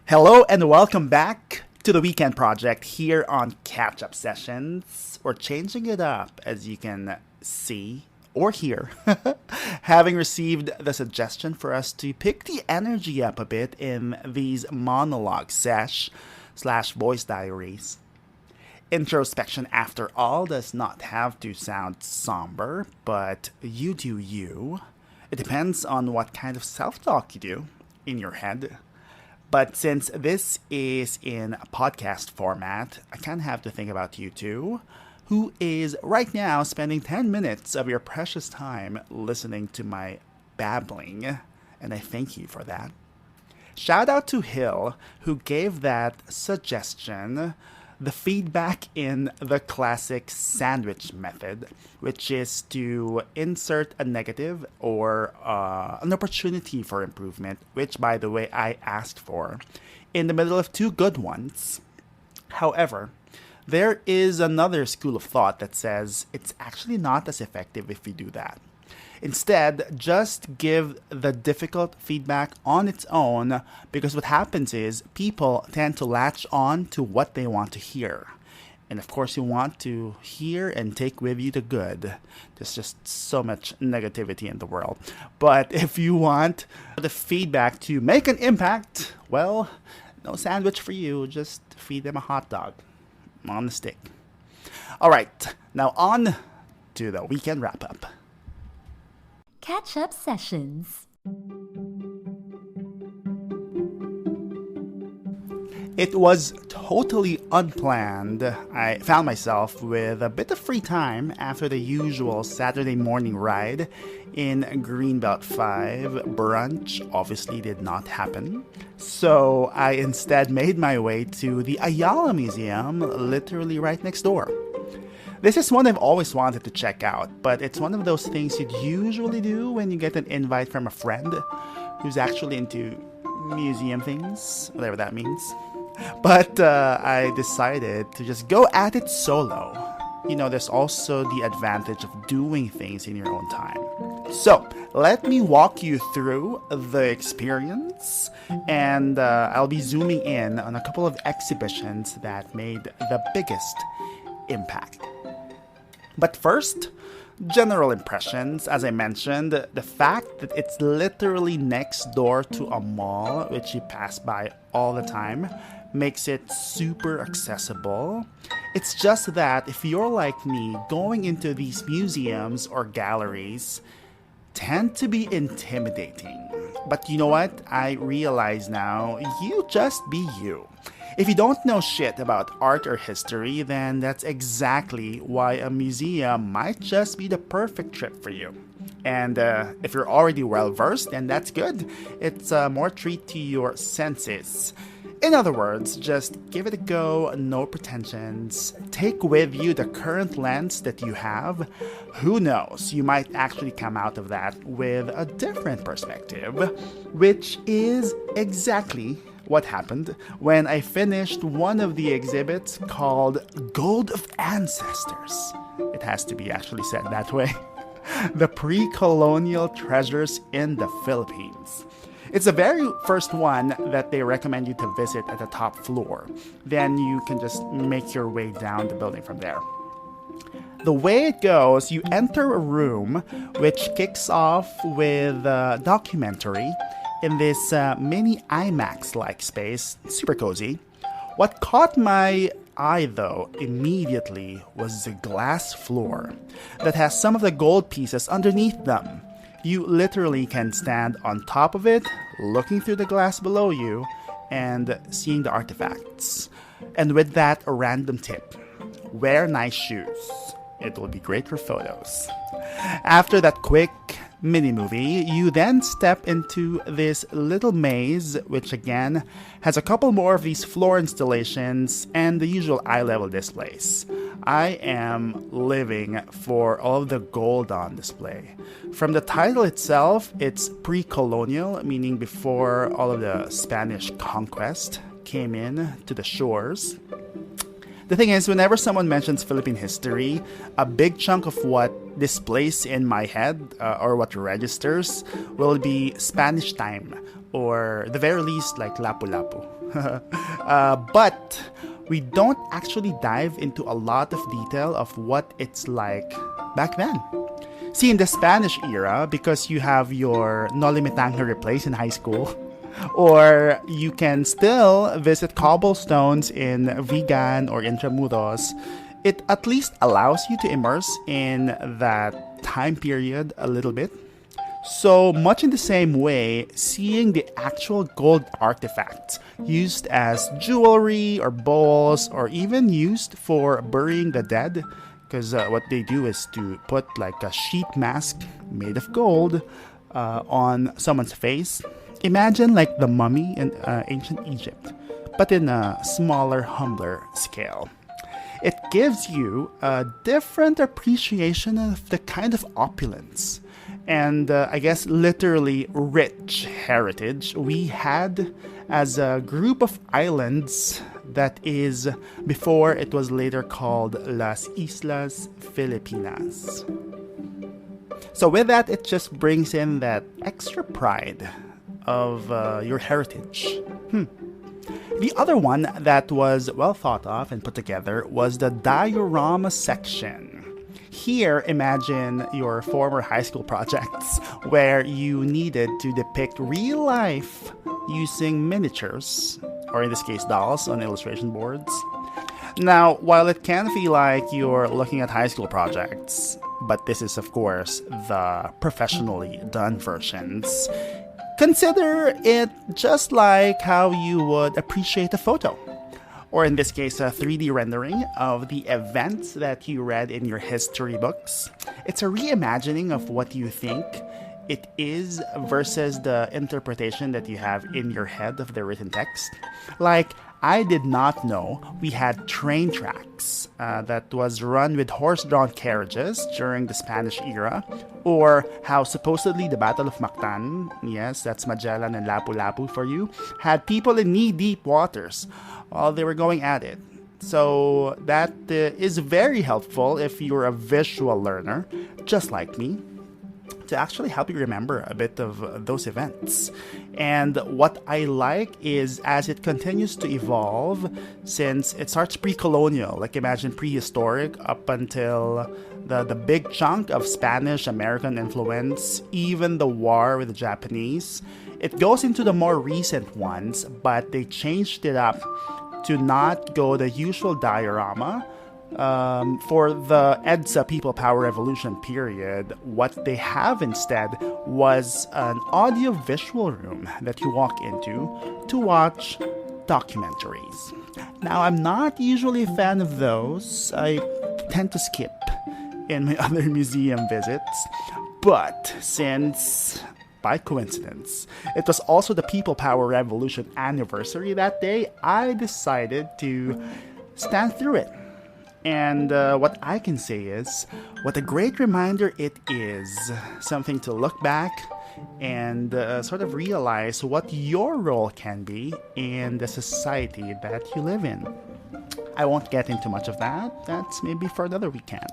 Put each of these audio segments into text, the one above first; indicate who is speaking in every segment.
Speaker 1: Hello and welcome back to the Weekend Project here on Catch Up Sessions. We're changing it up, as you can see or hear, having received the suggestion for us to pick the energy up a bit in these monologue sesh/voice diaries. Introspection, after all, does not have to sound somber, but you do you. It depends on what kind of self-talk you do in your head. But since this is in a podcast format, I kind of have to think about you too, who is right now spending 10 minutes of your precious time listening to my babbling, and I thank you for that. Shout out to Hill, who gave that suggestion the feedback in the classic sandwich method, which is to insert a negative or an opportunity for improvement, which, by the way, I asked for, in the middle of two good ones. However, there is another school of thought that says it's actually not as effective if you do that. Instead, just give the difficult feedback on its own, because what happens is people tend to latch on to what they want to hear. And of course, you want to hear and take with you the good. There's just so much negativity in the world. But if you want the feedback to make an impact, well, no sandwich for you. Just feed them a hot dog on the stick. All right, now on to the weekend wrap-up.
Speaker 2: Catch-up sessions.
Speaker 1: It was totally unplanned. I found myself with a bit of free time after the usual Saturday morning ride in Greenbelt 5. Brunch obviously did not happen. So I instead made my way to the Ayala Museum, literally right next door. This is one I've always wanted to check out, but it's one of those things you'd usually do when you get an invite from a friend who's actually into museum things, whatever that means. But I decided to just go at it solo. You know, there's also the advantage of doing things in your own time. So, let me walk you through the experience, and I'll be zooming in on a couple of exhibitions that made the biggest impact. But first, general impressions. As I mentioned, the fact that it's literally next door to a mall, which you pass by all the time, makes it super accessible. It's just that if you're like me, going into these museums or galleries tend to be intimidating. But you know what? I realize now, you just be you. If you don't know shit about art or history, then that's exactly why a museum might just be the perfect trip for you. And if you're already well versed, then that's good. It's more treat to your senses. In other words, just give it a go, no pretensions. Take with you the current lens that you have. Who knows, you might actually come out of that with a different perspective, which is exactly what happened when I finished one of the exhibits called Gold of Ancestors. It has to be actually said that way. The pre-colonial treasures in the Philippines. It's the very first one that they recommend you to visit at the top floor. Then you can just make your way down the building from there. The way it goes, you enter a room which kicks off with a documentary in this mini IMAX-like space, super cozy. What caught my eye, though, immediately was the glass floor that has some of the gold pieces underneath them. You literally can stand on top of it, looking through the glass below you, and seeing the artifacts. And with that, a random tip. Wear nice shoes. It will be great for photos. After that quick mini-movie, you then step into this little maze, which again has a couple more of these floor installations and the usual eye-level displays. I am living for all of the gold on display. From the title itself, it's pre-colonial, meaning before all of the Spanish conquest came in to the shores. The thing is, whenever someone mentions Philippine history, a big chunk of what displays in my head, or what registers, will be Spanish time, or the very least, like Lapu-Lapu. But we don't actually dive into a lot of detail of what it's like back then. See, in the Spanish era, because you have your Noli Me Tangere place in high school, or you can still visit cobblestones in Vigan or Intramuros, it at least allows you to immerse in that time period a little bit. So much in the same way, seeing the actual gold artifacts used as jewelry or bowls, or even used for burying the dead, because what they do is to put like a sheet mask made of gold on someone's face. Imagine like the mummy in ancient Egypt, but in a smaller, humbler scale. It gives you a different appreciation of the kind of opulence and I guess literally rich heritage we had as a group of islands that is before it was later called Las Islas Filipinas. So with that, it just brings in that extra pride of your heritage. The other one that was well thought of and put together was the diorama section. Here, imagine your former high school projects where you needed to depict real life using miniatures, or in this case dolls, on illustration boards. Now, while it can feel like you're looking at high school projects, but this is of course the professionally done versions, consider it just like how you would appreciate a photo. Or in this case, a 3D rendering of the events that you read in your history books. It's a reimagining of what you think it is versus the interpretation that you have in your head of the written text. Like, I did not know we had train tracks that was run with horse-drawn carriages during the Spanish era, or how supposedly the Battle of Mactan, yes, that's Magellan and Lapu-Lapu for you, had people in knee-deep waters while they were going at it. So that is very helpful if you're a visual learner, just like me, to actually help you remember a bit of those events. And what I like is as it continues to evolve, since it starts pre-colonial, like imagine prehistoric up until the big chunk of Spanish American influence, even the war with the Japanese. It goes into the more recent ones, but they changed it up to not go the usual diorama. For the EDSA People Power Revolution period, what they have instead was an audio-visual room that you walk into to watch documentaries. Now, I'm not usually a fan of those. I tend to skip in my other museum visits. But since, by coincidence, it was also the People Power Revolution anniversary that day, I decided to stand through it. And what I can say is, what a great reminder it is. Something to look back and sort of realize what your role can be in the society that you live in. I won't get into much of that. That's maybe for another weekend.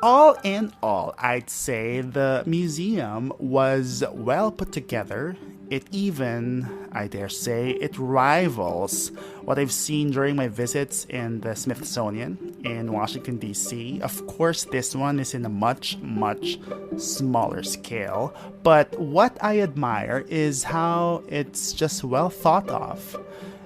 Speaker 1: All in all, I'd say the museum was well put together. It even, I dare say, it rivals what I've seen during my visits in the Smithsonian in Washington, D.C. Of course, this one is in a much, much smaller scale. But what I admire is how it's just well thought of.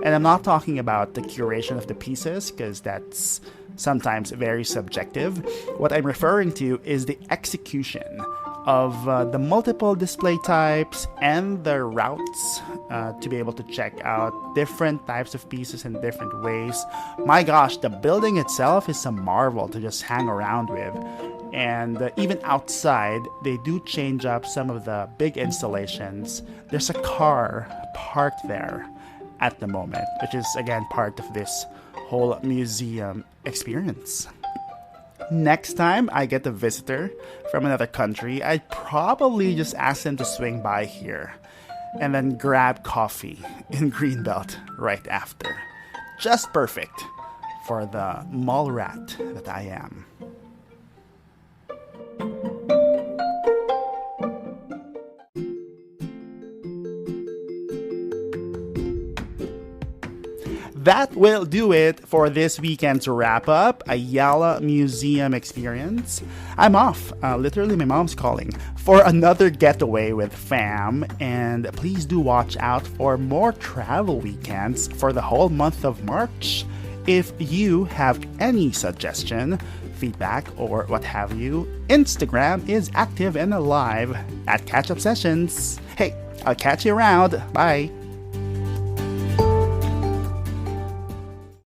Speaker 1: And I'm not talking about the curation of the pieces, because that's sometimes very subjective. What I'm referring to is the execution of the multiple display types and the routes to be able to check out different types of pieces in different ways. My gosh, the building itself is a marvel to just hang around with. And even outside, they do change up some of the big installations. There's a car parked there at the moment, which is again part of this whole museum experience. Next time I get a visitor from another country, I'd probably just ask them to swing by here and then grab coffee in Greenbelt right after. Just perfect for the mall rat that I am. That will do it for this weekend's wrap-up, Ayala Museum experience. I'm off, literally my mom's calling, for another getaway with fam, and please do watch out for more travel weekends for the whole month of March. If you have any suggestion, feedback, or what have you, Instagram is active and alive at Catch Up Sessions. Hey, I'll catch you around. Bye!